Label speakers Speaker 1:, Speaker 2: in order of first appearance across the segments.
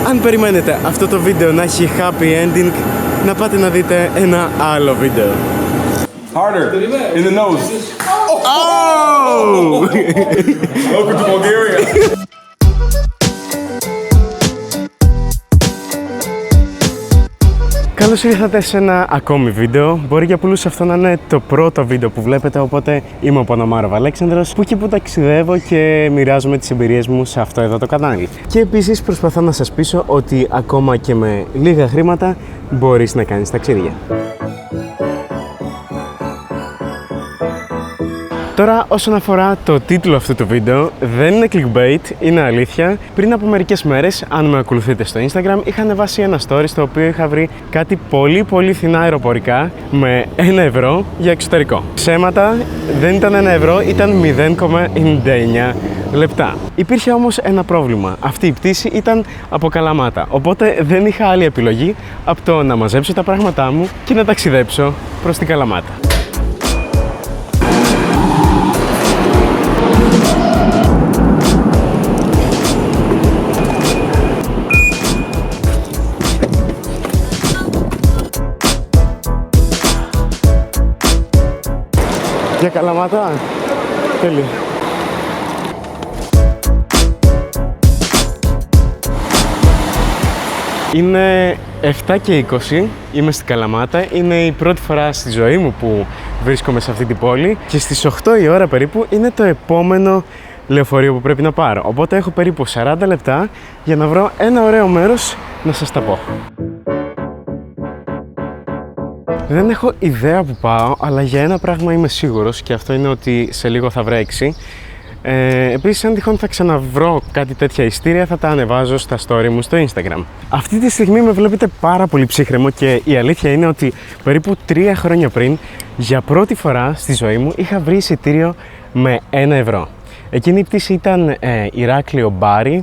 Speaker 1: Αν περιμένετε αυτό το βίντεο να έχει happy ending, να πάτε να δείτε ένα άλλο βίντεο.
Speaker 2: Harder, in the nose.
Speaker 1: Oh!
Speaker 2: Welcome to Bulgaria.
Speaker 1: Καλώς ήρθατε σε ένα ακόμη βίντεο. Μπορεί για πολλούς αυτό να είναι το πρώτο βίντεο που βλέπετε, οπότε είμαι ο Πονομάροβ Αλέξανδρος, που εκεί που ταξιδεύω και μοιράζομαι τις εμπειρίες μου σε αυτό εδώ το κανάλι. Και επίσης προσπαθώ να σας πείσω ότι ακόμα και με λίγα χρήματα μπορείς να κάνεις ταξίδια. Τώρα, όσον αφορά το τίτλο αυτού του βίντεο, δεν είναι clickbait, είναι αλήθεια. Πριν από μερικές μέρες, αν με ακολουθείτε στο Instagram, είχα ανεβάσει ένα story στο οποίο είχα βρει κάτι πολύ φθηνά αεροπορικά με 1 ευρώ για εξωτερικό. Ψέματα, δεν ήταν 1 ευρώ, ήταν 0,99 λεπτά. Υπήρχε όμως ένα πρόβλημα. Αυτή η πτήση ήταν από Καλαμάτα, οπότε δεν είχα άλλη επιλογή από το να μαζέψω τα πράγματά μου και να ταξιδέψω προς την Καλαμάτα. Για Καλαμάτα, τέλεια. Είναι 7 και 20, είμαι στην Καλαμάτα, είναι η πρώτη φορά στη ζωή μου που βρίσκομαι σε αυτή την πόλη και στις 8 η ώρα περίπου είναι το επόμενο λεωφορείο που πρέπει να πάρω, οπότε έχω περίπου 40 λεπτά για να βρω ένα ωραίο μέρος να σας τα πω. Δεν έχω ιδέα που πάω, αλλά για ένα πράγμα είμαι σίγουρος και αυτό είναι ότι σε λίγο θα βρέξει. Επίσης, αν τυχόν θα ξαναβρω κάτι τέτοια ειστήρια, θα τα ανεβάζω στα story μου στο Instagram. Αυτή τη στιγμή με βλέπετε πάρα πολύ ψύχρεμο και η αλήθεια είναι ότι περίπου 3 χρόνια πριν, για πρώτη φορά στη ζωή μου, είχα βρει εισιτήριο με 1 ευρώ. Εκείνη η πτήση ήταν Ηράκλειο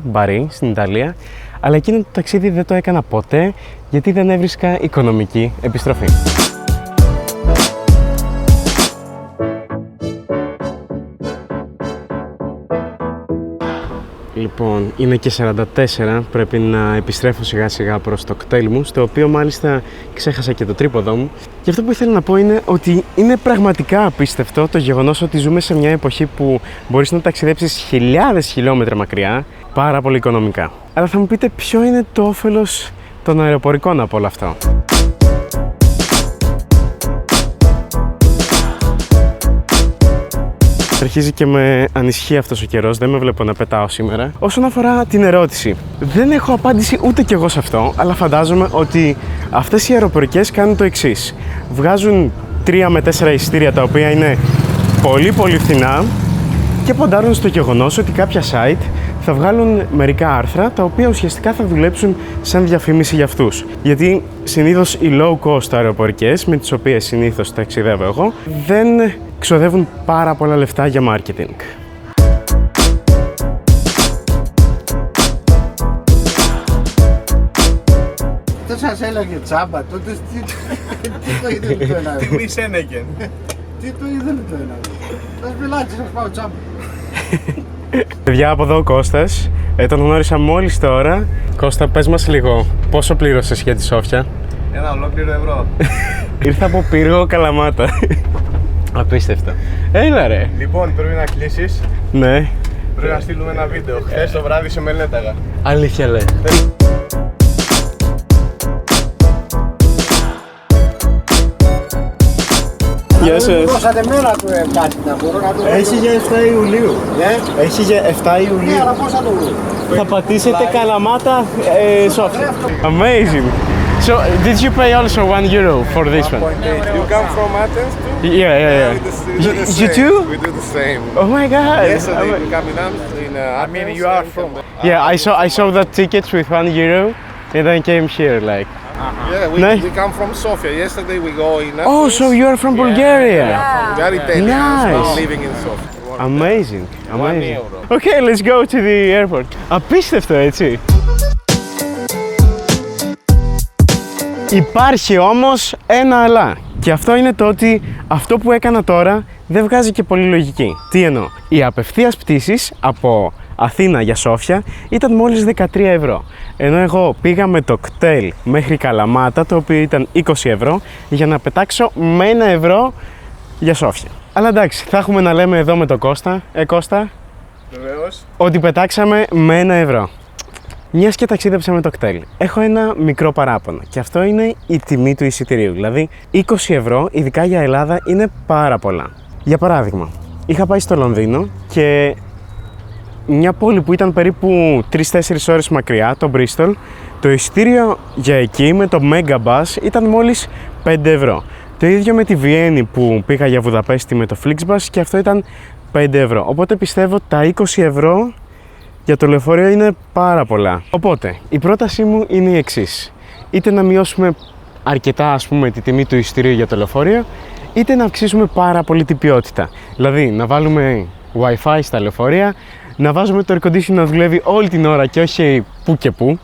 Speaker 1: Μπάρι στην Ιταλία, αλλά εκείνο το ταξίδι δεν το έκανα ποτέ γιατί δεν έβρισκα οικονομική επιστροφή. Λοιπόν, είναι και 44, πρέπει να επιστρέφω σιγά σιγά προς το κτέλ μου, στο οποίο μάλιστα ξέχασα και το τρίποδο μου. Και αυτό που ήθελα να πω είναι ότι είναι πραγματικά απίστευτο το γεγονός ότι ζούμε σε μια εποχή που μπορείς να ταξιδέψεις χιλιάδες χιλιόμετρα μακριά, πάρα πολύ οικονομικά. Αλλά θα μου πείτε ποιο είναι το όφελος των αεροπορικών από όλο αυτό. Αρχίζει και με ανησυχεί αυτός ο καιρός, δεν με βλέπω να πετάω σήμερα. Όσον αφορά την ερώτηση, δεν έχω απάντηση ούτε κι εγώ σε αυτό, αλλά φαντάζομαι ότι αυτές οι αεροπορικές κάνουν το εξής. Βγάζουν 3 με 4 εισιτήρια τα οποία είναι πολύ φθηνά και ποντάρουν στο γεγονός ότι κάποια site θα βγάλουν μερικά άρθρα τα οποία ουσιαστικά θα δουλέψουν σαν διαφήμιση για αυτούς. Γιατί συνήθως οι low cost αεροπορικές, με τις οποίες συνήθως ταξιδεύω εγώ, δεν ξοδεύουν πάρα πολλά λεφτά για marketing.
Speaker 3: Δεν σας έλεγε τσάμπα, τότε τι το ήθελε το ένα.
Speaker 2: Τι μη σένεγεν.
Speaker 3: Τι το ήθελε το ένα. Θα μιλάτε, σας πάω τσάμπα.
Speaker 1: Παιδιά, από εδώ ο Κώστας, τον γνώρισα μόλις τώρα. Κώστα, πες μας λίγο, πόσο πλήρωσες για τη Σόφια?
Speaker 2: 1 ολόκληρο ευρώ.
Speaker 1: Ήρθα από Πύργο Καλαμάτα. Απίστευτο. Έλα ρε.
Speaker 2: Λοιπόν, πρέπει να κλείσεις.
Speaker 1: Ναι.
Speaker 2: Πρέπει να στείλουμε ένα βίντεο. Χθες το βράδυ σε μελέταγα.
Speaker 1: Αλήθεια λέει. Γεια σας.
Speaker 3: Δώσατε μέρα του κάτι να μπορώ να το...
Speaker 1: Έχει για 7 Ιουλίου.
Speaker 3: Ναι.
Speaker 1: Έχει για 7 Ιουλίου.
Speaker 3: Ναι, αλλά πώς θα το βρω.
Speaker 1: Θα πατήσετε Καλαμάτα Σόφια. Amazing. So, did you pay also 1 euro for this one?
Speaker 2: You come from Athens too?
Speaker 1: Yeah. You too?
Speaker 2: We do the same.
Speaker 1: Oh my god.
Speaker 2: Yesterday we come in Athens. I mean, you are from...
Speaker 1: Yeah, I saw that tickets with 1 euro and then came here like.
Speaker 2: Yeah, we come from Sofia. Yesterday we go in Athens.
Speaker 1: Oh, so you are from Bulgaria.
Speaker 2: We are Italians
Speaker 1: Nice.
Speaker 2: living in Sofia.
Speaker 1: Amazing.
Speaker 2: 1 euro.
Speaker 1: Okay, let's go to the airport. Απίστευτο, έτσι. Υπάρχει όμως ένα αλλά. Και αυτό είναι το ότι αυτό που έκανα τώρα δεν βγάζει και πολύ λογική. Τι εννοώ? Οι απευθείας πτήσεις από Αθήνα για Σόφια ήταν μόλις 13 ευρώ. Ενώ εγώ πήγα με το κτέλ μέχρι Καλαμάτα, το οποίο ήταν 20 ευρώ, για να πετάξω με 1 ευρώ για Σόφια. Αλλά εντάξει, θα έχουμε να λέμε εδώ με τον Κώστα. Κώστα,
Speaker 2: Βεβαίως.
Speaker 1: ότι πετάξαμε με 1 ευρώ. Μιας και ταξίδεψα με το κτέλ, έχω ένα μικρό παράπονο και αυτό είναι η τιμή του εισιτηρίου. Δηλαδή 20 ευρώ, ειδικά για Ελλάδα, είναι πάρα πολλά. Για παράδειγμα, είχα πάει στο Λονδίνο και μια πόλη που ήταν περίπου 3-4 ώρες μακριά, το Bristol, το εισιτήριο για εκεί με το Mega Bus ήταν μόλις 5 ευρώ. Το ίδιο με τη Βιέννη που πήγα για Βουδαπέστη με το Flixbus και αυτό ήταν 5 ευρώ. Οπότε πιστεύω τα 20 ευρώ για το λεωφορείο είναι πάρα πολλά. Οπότε η πρότασή μου είναι η εξής. Είτε να μειώσουμε αρκετά, ας πούμε, τη τιμή του εισιτηρίου για το λεωφορείο, είτε να αυξήσουμε πάρα πολύ την ποιότητα. Δηλαδή να βάλουμε Wi-Fi στα λεωφορεία, να βάζουμε το air condition να δουλεύει όλη την ώρα και όχι που και που.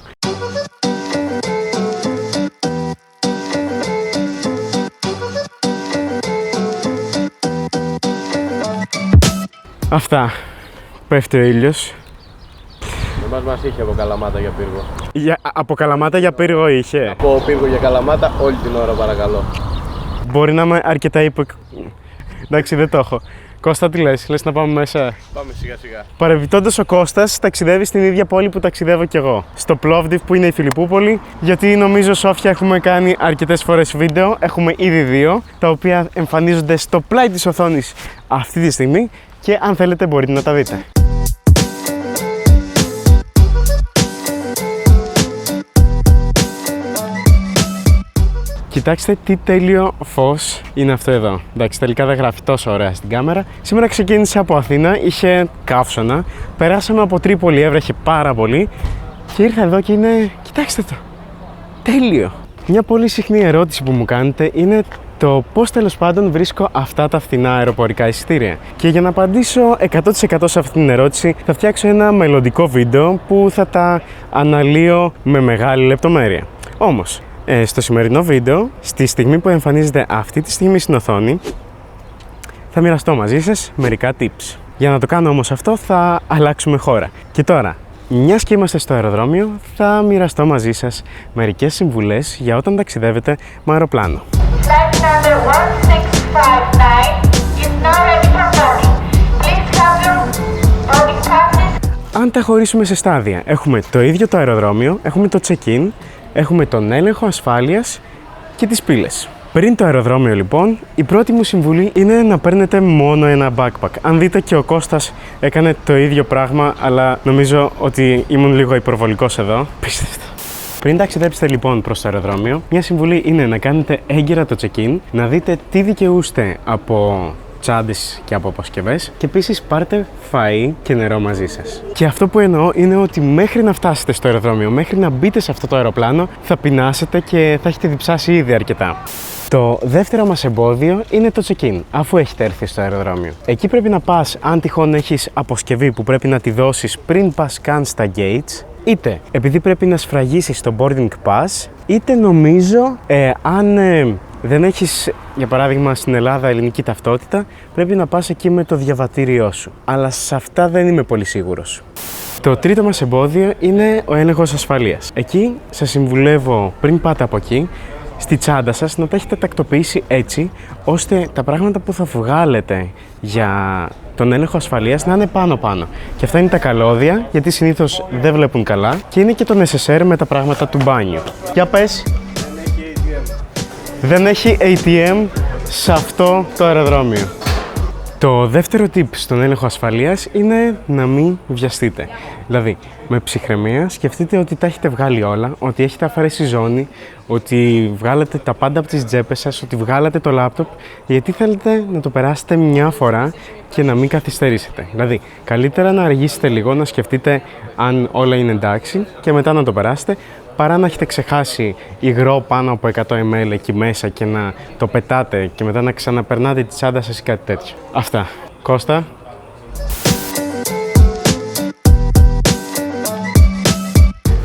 Speaker 1: Αυτά. Πέφτει ο ήλιος.
Speaker 4: Μας είχε από Καλαμάτα για πύργο.
Speaker 1: Από Καλαμάτα για πύργο είχε.
Speaker 4: Από πύργο για Καλαμάτα όλη την ώρα, παρακαλώ.
Speaker 1: Μπορεί να είμαι αρκετά Εντάξει, δεν το έχω. Κώστα, τι λες να πάμε μέσα?
Speaker 4: Πάμε σιγά σιγά.
Speaker 1: Παρεμπιπτόντως, ο Κώστας ταξιδεύει στην ίδια πόλη που ταξιδεύω κι εγώ. Στο Πλόβδιβ που είναι η Φιλιππούπολη, γιατί νομίζω Σόφια έχουμε κάνει αρκετές φορές βίντεο. Έχουμε ήδη 2, τα οποία εμφανίζονται στο πλάι της οθόνης αυτή τη στιγμή και αν θέλετε μπορείτε να τα δείτε. Κοιτάξτε τι τέλειο φως είναι αυτό εδώ. Εντάξει, τελικά δεν γράφει τόσο ωραία στην κάμερα. Σήμερα ξεκίνησα από Αθήνα, είχε καύσωνα. Περάσαμε από Τρίπολη, έβρεχε πάρα πολύ. Και ήρθα εδώ και είναι, κοιτάξτε το, τέλειο. Μια πολύ συχνή ερώτηση που μου κάνετε είναι το πώς τέλος πάντων βρίσκω αυτά τα φθηνά αεροπορικά εισιτήρια. Και για να απαντήσω 100% σε αυτή την ερώτηση, θα φτιάξω ένα μελλοντικό βίντεο που θα τα αναλύω με μεγάλη λεπτομέρεια. Όμως, στο σημερινό βίντεο, στη στιγμή που εμφανίζεται αυτή τη στιγμή στην οθόνη, θα μοιραστώ μαζί σας μερικά tips. Για να το κάνω όμως αυτό, θα αλλάξουμε χώρα. Και τώρα, μιας και είμαστε στο αεροδρόμιο, θα μοιραστώ μαζί σας μερικές συμβουλές για όταν ταξιδεύετε με αεροπλάνο.
Speaker 5: Flight number 1659 is now ready for boarding. Please have your boarding passes.
Speaker 1: Αν τα χωρίσουμε σε στάδια, έχουμε το ίδιο το αεροδρόμιο, έχουμε το check-in, έχουμε τον έλεγχο ασφάλειας και τις πύλες. Πριν το αεροδρόμιο λοιπόν, η πρώτη μου συμβουλή είναι να παίρνετε μόνο ένα backpack. Αν δείτε και ο Κώστας έκανε το ίδιο πράγμα, αλλά νομίζω ότι ήμουν λίγο υπερβολικός εδώ. Πίστευτο. Πριν ταξιδέψετε λοιπόν προς το αεροδρόμιο, μια συμβουλή είναι να κάνετε έγκαιρα το check-in, να δείτε τι δικαιούστε από τσάντες και από αποσκευές και επίσης πάρτε φαΐ και νερό μαζί σας. Και αυτό που εννοώ είναι ότι μέχρι να φτάσετε στο αεροδρόμιο, μέχρι να μπείτε σε αυτό το αεροπλάνο, θα πεινάσετε και θα έχετε διψάσει ήδη αρκετά. Το δεύτερο μας εμπόδιο είναι το check-in, αφού έχετε έρθει στο αεροδρόμιο. Εκεί πρέπει να πας αν τυχόν έχεις αποσκευή που πρέπει να τη δώσεις πριν πας καν στα gates, είτε επειδή πρέπει να σφραγίσεις το boarding pass, είτε νομίζω αν δεν έχεις, για παράδειγμα στην Ελλάδα, ελληνική ταυτότητα, πρέπει να πας εκεί με το διαβατήριό σου. Αλλά σε αυτά δεν είμαι πολύ σίγουρος. Το τρίτο μας εμπόδιο είναι ο έλεγχος ασφαλείας. Εκεί σας συμβουλεύω πριν πάτε από εκεί, στη τσάντα σας να τα έχετε τακτοποιήσει έτσι, ώστε τα πράγματα που θα βγάλετε για τον έλεγχο ασφαλείας να είναι πάνω-πάνω. Και αυτά είναι τα καλώδια, γιατί συνήθως δεν βλέπουν καλά, και είναι και το necessaire με τα πράγματα του μπάνιου. Για πες. Δεν έχει ATM σε αυτό το αεροδρόμιο. Το δεύτερο tip στον έλεγχο ασφαλείας είναι να μην βιαστείτε. Δηλαδή, με ψυχραιμία σκεφτείτε ότι τα έχετε βγάλει όλα, ότι έχετε αφαιρέσει ζώνη, ότι βγάλετε τα πάντα από τις τσέπες σας, ότι βγάλατε το λάπτοπ, γιατί θέλετε να το περάσετε μια φορά και να μην καθυστερήσετε. Δηλαδή, καλύτερα να αργήσετε λίγο, να σκεφτείτε αν όλα είναι εντάξει και μετά να το περάσετε, παρά να έχετε ξεχάσει υγρό πάνω από 100 ml εκεί μέσα και να το πετάτε και μετά να ξαναπερνάτε τη τσάντα σας ή κάτι τέτοιο. Αυτά. Κώστα.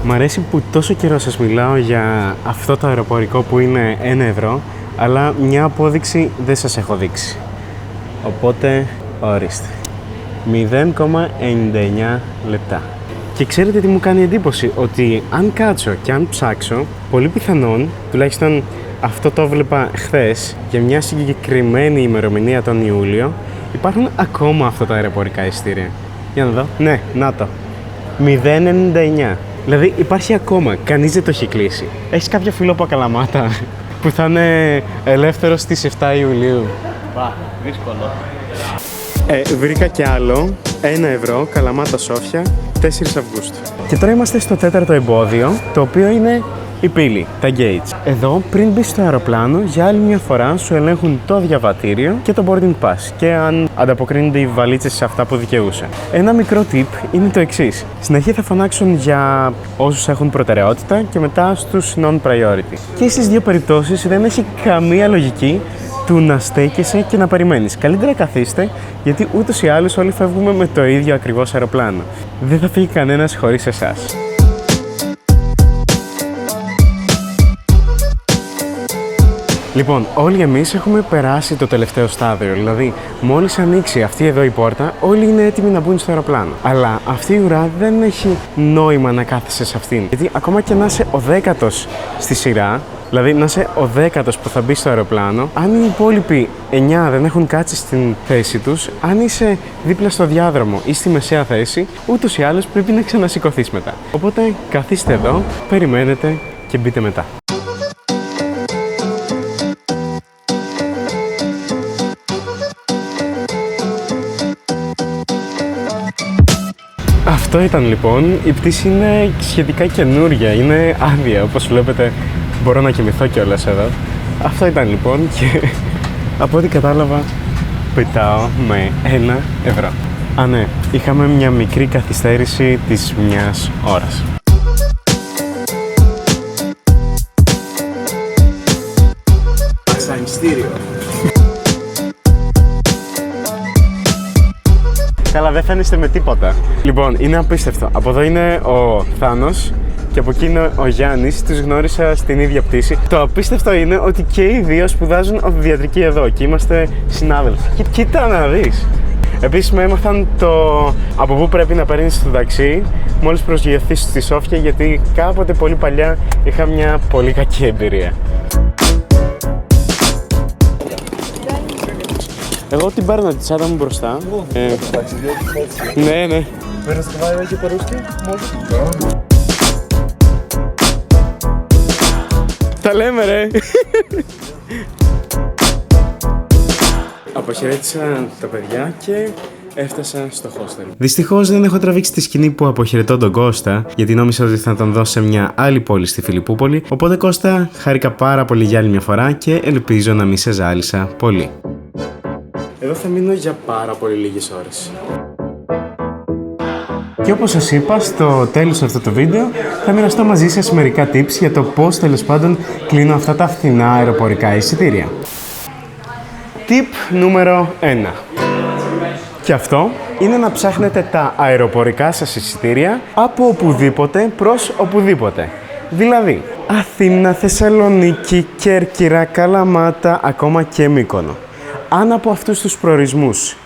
Speaker 1: Μ' αρέσει που τόσο καιρό σας μιλάω για αυτό το αεροπορικό που είναι 1 ευρώ, αλλά μια απόδειξη δεν σας έχω δείξει. Οπότε, ορίστε. 0,99 λεπτά. Και ξέρετε τι μου κάνει εντύπωση? Ότι αν κάτσω και αν ψάξω, πολύ πιθανόν, τουλάχιστον αυτό το έβλεπα χθες, για μια συγκεκριμένη ημερομηνία τον Ιούλιο, υπάρχουν ακόμα αυτά τα αεροπορικά εισιτήρια. Για να δω. Ναι, να το. 0,99. Δηλαδή υπάρχει ακόμα, κανείς δεν το έχει κλείσει. Έχεις κάποιο φίλο από Καλαμάτα που θα είναι ελεύθερος στις 7 Ιουλίου?
Speaker 4: Δύσκολο.
Speaker 1: Βρήκα κι άλλο, 1 ευρώ, Καλαμάτα Σόφια, 4 Αυγούστου. Και τώρα είμαστε στο 4ο εμπόδιο, το οποίο είναι η πύλη, τα gates. Εδώ, πριν μπεις στο αεροπλάνο, για άλλη μια φορά σου ελέγχουν το διαβατήριο και το boarding pass και αν ανταποκρίνονται οι βαλίτσες σε αυτά που δικαιούσε. Ένα μικρό tip είναι το εξής. Στην αρχή θα φωνάξουν για όσους έχουν προτεραιότητα και μετά στους non-priority. Και στις δύο περιπτώσεις δεν έχει καμία λογική του να στέκεσαι και να περιμένεις. Καλύτερα καθίστε, γιατί ούτως ή άλλως όλοι φεύγουμε με το ίδιο ακριβώς αεροπλάνο. Δεν θα φύγει κανένας χωρίς εσάς. Λοιπόν, όλοι εμείς έχουμε περάσει το τελευταίο στάδιο, δηλαδή μόλις ανοίξει αυτή εδώ η πόρτα, όλοι είναι έτοιμοι να μπουν στο αεροπλάνο. Αλλά αυτή η ουρά δεν έχει νόημα να κάθεσαι σε αυτήν. Γιατί ακόμα και να είσαι ο 10ος στη σειρά, δηλαδή να είσαι ο 10ος που θα μπει στο αεροπλάνο, αν οι υπόλοιποι 9 δεν έχουν κάτσει στην θέση τους, αν είσαι δίπλα στο διάδρομο ή στη μεσαία θέση, ούτως ή άλλως πρέπει να ξανασηκωθείς μετά. Οπότε καθίστε εδώ, περιμένετε και μπείτε μετά. Αυτό ήταν λοιπόν, η πτήση είναι σχετικά καινούρια, είναι άδεια, όπως βλέπετε μπορώ να κοιμηθώ κιόλας εδώ. Αυτό ήταν λοιπόν και από ό,τι κατάλαβα πετάω με 1 ευρώ. Α ναι, είχαμε μια μικρή καθυστέρηση της 1 ώρας.
Speaker 3: Βασανιστήριο.
Speaker 1: Καλά, δεν φαίνεστε με τίποτα. Λοιπόν, είναι απίστευτο. Από εδώ είναι ο Θάνος και από εκεί είναι ο Γιάννης. Τους γνώρισα στην ίδια πτήση. Το απίστευτο είναι ότι και οι δύο σπουδάζουν οδοντιατρική εδώ και είμαστε συνάδελφοι. Και κοίτα να δεις. Επίσης με έμαθαν το από πού πρέπει να παίρνεις το ταξί μόλις προσγειωθείς στη Σόφια, γιατί κάποτε πολύ παλιά είχα μια πολύ κακή εμπειρία. Εγώ την παίρνω τη τσάντα μου μπροστά. Ναι, ναι. Τα λέμε ρε. Αποχαιρέτησα τα παιδιά και έφτασα στο hostel. Δυστυχώς δεν έχω τραβήξει τη σκηνή που αποχαιρετώ τον Κώστα, γιατί νόμιζα ότι θα τον δω σε μια άλλη πόλη στη Φιλιππούπολη. Οπότε Κώστα, χάρηκα πάρα πολύ για άλλη μια φορά και ελπίζω να μην σε ζάλισα πολύ. Εδώ θα μείνω για πάρα πολύ λίγες ώρες. Και όπως σας είπα, στο τέλος αυτού του βίντεο θα μοιραστώ μαζί σας μερικά tips για το πώς τέλος πάντων κλείνω αυτά τα φθηνά αεροπορικά εισιτήρια. Tip νούμερο 1. Και αυτό είναι να ψάχνετε τα αεροπορικά σας εισιτήρια από οπουδήποτε προς οπουδήποτε. Δηλαδή, Αθήνα, Θεσσαλονίκη, Κέρκυρα, Καλαμάτα, ακόμα και Μύκονο. Αν από αυτούς τους προορισμούς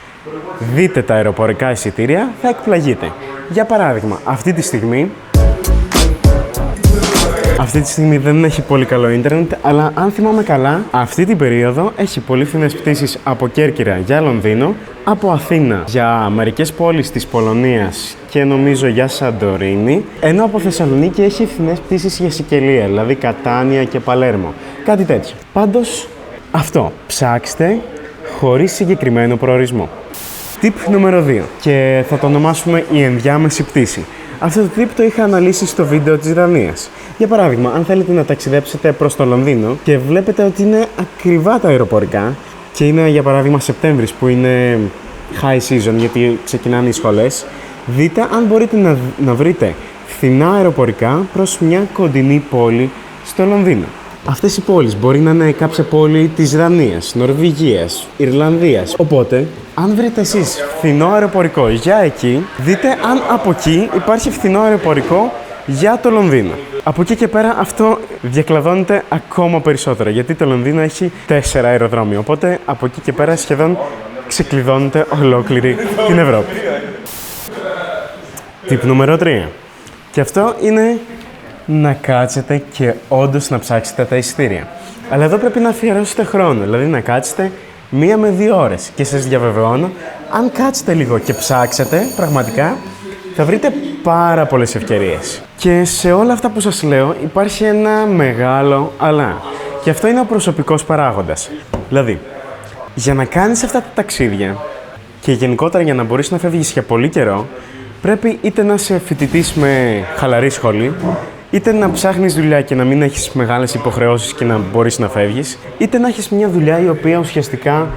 Speaker 1: δείτε τα αεροπορικά εισιτήρια, θα εκπλαγείτε. Για παράδειγμα, αυτή τη στιγμή δεν έχει πολύ καλό ίντερνετ, αλλά αν θυμάμαι καλά, αυτή την περίοδο έχει πολύ φθηνές πτήσεις από Κέρκυρα για Λονδίνο, από Αθήνα για μερικές πόλεις της Πολωνίας και νομίζω για Σαντορίνη, ενώ από Θεσσαλονίκη έχει φθηνές πτήσεις για Σικελία, δηλαδή Κατάνια και Παλέρμο. Κάτι τέτοιο. Πάντως, αυτό. Ψάξτε χωρίς συγκεκριμένο προορισμό. Tip νούμερο 2 και θα το ονομάσουμε η ενδιάμεση πτήση. Αυτό το tip το είχα αναλύσει στο βίντεο της Δανίας. Για παράδειγμα, αν θέλετε να ταξιδέψετε προς το Λονδίνο και βλέπετε ότι είναι ακριβά τα αεροπορικά και είναι για παράδειγμα Σεπτέμβρης που είναι high season γιατί ξεκινάνε οι σχολές, δείτε αν μπορείτε να βρείτε φθηνά αεροπορικά προς μια κοντινή πόλη στο Λονδίνο. Αυτές οι πόλεις μπορεί να είναι κάποια πόλη της Δανίας, Νορβηγίας, Ιρλανδίας. Οπότε, αν βρείτε εσείς φθηνό αεροπορικό για εκεί, δείτε αν από εκεί υπάρχει φθηνό αεροπορικό για το Λονδίνο. Από εκεί και πέρα αυτό διακλαδώνεται ακόμα περισσότερο, γιατί το Λονδίνο έχει 4 αεροδρόμια. Οπότε, από εκεί και πέρα σχεδόν ξεκλειδώνεται ολόκληρη την Ευρώπη. Tip νούμερο 3. Και αυτό είναι να κάτσετε και όντως να ψάξετε τα εισιτήρια. Αλλά εδώ πρέπει να αφιερώσετε χρόνο, δηλαδή να κάτσετε 1 με 2 ώρες. Και σας διαβεβαιώνω, αν κάτσετε λίγο και ψάξετε, πραγματικά θα βρείτε πάρα πολλές ευκαιρίες. Και σε όλα αυτά που σας λέω υπάρχει ένα μεγάλο αλλά. Και αυτό είναι ο προσωπικός παράγοντας. Δηλαδή, για να κάνεις αυτά τα ταξίδια και γενικότερα για να μπορείς να φεύγεις για πολύ καιρό, πρέπει είτε να είσαι φοιτητής με χαλαρή σχολή, είτε να ψάχνεις δουλειά και να μην έχεις μεγάλες υποχρεώσεις και να μπορείς να φεύγεις, είτε να έχεις μια δουλειά η οποία ουσιαστικά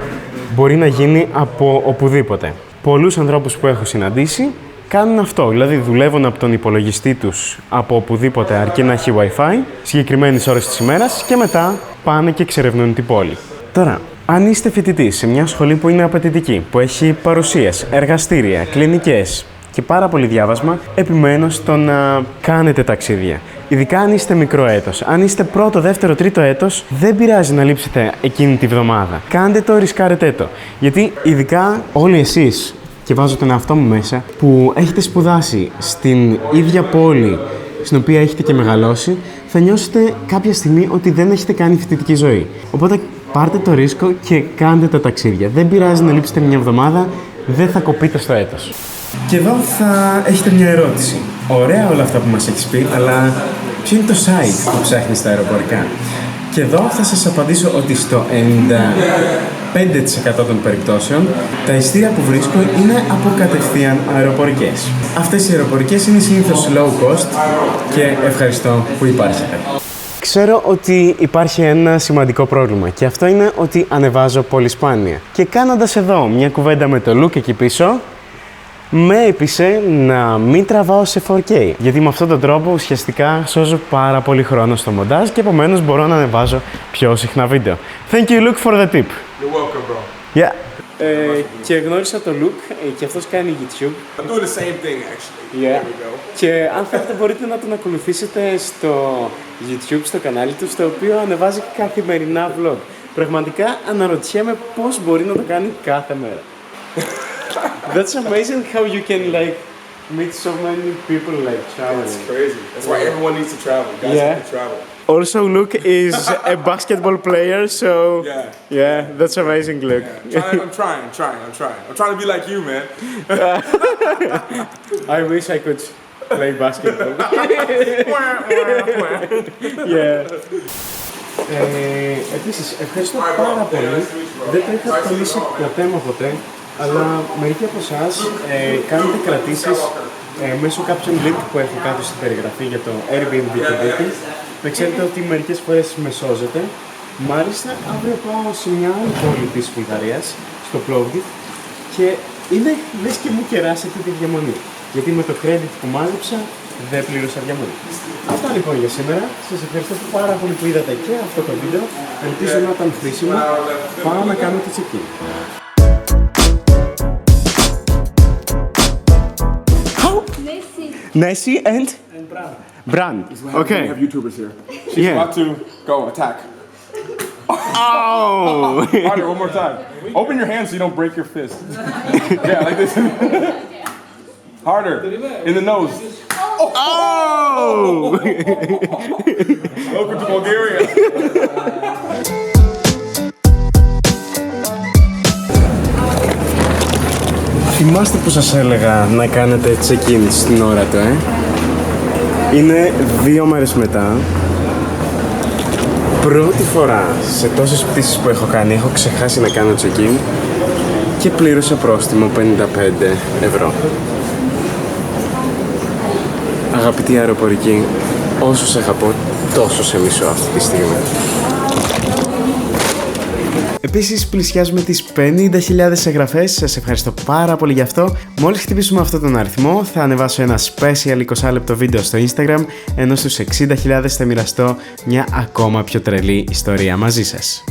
Speaker 1: μπορεί να γίνει από οπουδήποτε. Πολλούς ανθρώπους που έχω συναντήσει κάνουν αυτό, δηλαδή δουλεύουν από τον υπολογιστή τους από οπουδήποτε αρκεί να έχει Wi-Fi, συγκεκριμένες ώρες της ημέρας και μετά πάνε και εξερευνούν την πόλη. Τώρα, αν είστε φοιτητής σε μια σχολή που είναι απαιτητική, που έχει παρουσίες, εργαστήρια, κλινικές και πάρα πολύ διάβασμα, επιμένω στο να κάνετε ταξίδια. Ειδικά αν είστε μικρό έτος. Αν είστε πρώτο, δεύτερο, τρίτο έτος, δεν πειράζει να λείψετε εκείνη τη βδομάδα. Κάντε το, ρισκάρετε το. Γιατί ειδικά όλοι εσείς, και βάζω τον εαυτό μου μέσα, που έχετε σπουδάσει στην ίδια πόλη στην οποία έχετε και μεγαλώσει, θα νιώσετε κάποια στιγμή ότι δεν έχετε κάνει φοιτητική ζωή. Οπότε πάρτε το ρίσκο και κάντε τα ταξίδια. Δεν πειράζει να λείψετε μια εβδομάδα, δεν θα κοπείτε στο έτος. Και εδώ θα έχετε μια ερώτηση. Ωραία όλα αυτά που μας έχεις πει, αλλά ποιο είναι το site που ψάχνεις τα αεροπορικά? Και εδώ θα σας απαντήσω ότι στο 95% των περιπτώσεων τα εισιτήρια που βρίσκω είναι από κατευθείαν αεροπορικές. Αυτές οι αεροπορικές είναι συνήθως low cost και ευχαριστώ που υπάρχετε. Ξέρω ότι υπάρχει ένα σημαντικό πρόβλημα και αυτό είναι ότι ανεβάζω πολύ σπάνια. Και κάνοντας εδώ μια κουβέντα με το Luke εκεί πίσω, με έπεισε να μην τραβάω σε 4K, γιατί με αυτόν τον τρόπο ουσιαστικά σώζω πάρα πολύ χρόνο στο μοντάζ και επομένως μπορώ να ανεβάζω πιο συχνά βίντεο. Thank you, Luke, for the tip.
Speaker 2: You're welcome, bro.
Speaker 1: Yeah. Και γνώρισα τον Luke και αυτός κάνει YouTube.
Speaker 2: I'm doing the same thing, actually.
Speaker 1: Yeah.
Speaker 2: There we go.
Speaker 1: Και αν θέλετε μπορείτε να τον ακολουθήσετε στο YouTube, στο κανάλι του, στο οποίο ανεβάζει καθημερινά vlog. Πραγματικά αναρωτιέμαι πώς μπορεί να το κάνει κάθε μέρα. That's amazing how you can like meet so many people like traveling.
Speaker 2: It's crazy. That's why everyone needs to travel. Guys
Speaker 1: Yeah.
Speaker 2: need to travel.
Speaker 1: Also, Luke is a basketball player, so yeah, that's amazing, Luke.
Speaker 2: I'm trying to be like you, man.
Speaker 1: I wish I could play basketball. Yeah. Επίσης, ευχαριστώ πάρα πολύ. Δεν το είχα τολίσει ποτέ με ποτέ, αλλά μερικοί από εσάς κάνετε κρατήσεις μέσω κάποιων link που έχω κάτω στην περιγραφή για το Airbnb και Booking. Να ξέρετε ότι μερικές φορές με σώζετε. Μάλιστα, αύριο πάω σε μια άλλη πόλη της Βουλγαρίας, στο Plovdiv, και είναι λες και μου κεράσετε τη διαμονή. Γιατί με το credit που μάζεψα δεν πλήρωσα διαμονή. Αυτά λοιπόν για σήμερα. Σας ευχαριστώ πάρα πολύ που είδατε και αυτό το βίντεο. Ελπίζω να ήταν χρήσιμο. Πάω να κάνω το check-in. Nessie and Bran. Okay.
Speaker 2: We have YouTubers here. She's
Speaker 1: Yeah.
Speaker 2: about to go attack.
Speaker 1: Oh!
Speaker 2: Harder, one more time. Open your hands so you don't break your fist. Yeah, like this. Harder. In the nose.
Speaker 1: Oh!
Speaker 2: Welcome to Bulgaria.
Speaker 1: Θυμάστε που σας έλεγα να κάνετε check-in στην ώρα του, Είναι 2 μέρες μετά. Πρώτη φορά σε τόσες πτήσεις που έχω κάνει έχω ξεχάσει να κάνω check-in και πλήρωσα πρόστιμο 55 ευρώ. Αγαπητοί αεροπορικοί, όσο σε αγαπώ, τόσο σε μισώ αυτή τη στιγμή. Επίσης, πλησιάζουμε τις 50.000 εγγραφές. Σας ευχαριστώ πάρα πολύ γι' αυτό. Μόλις χτυπήσουμε αυτόν τον αριθμό, θα ανεβάσω ένα special 20 λεπτό βίντεο στο Instagram, ενώ στους 60.000 θα μοιραστώ μια ακόμα πιο τρελή ιστορία μαζί σας.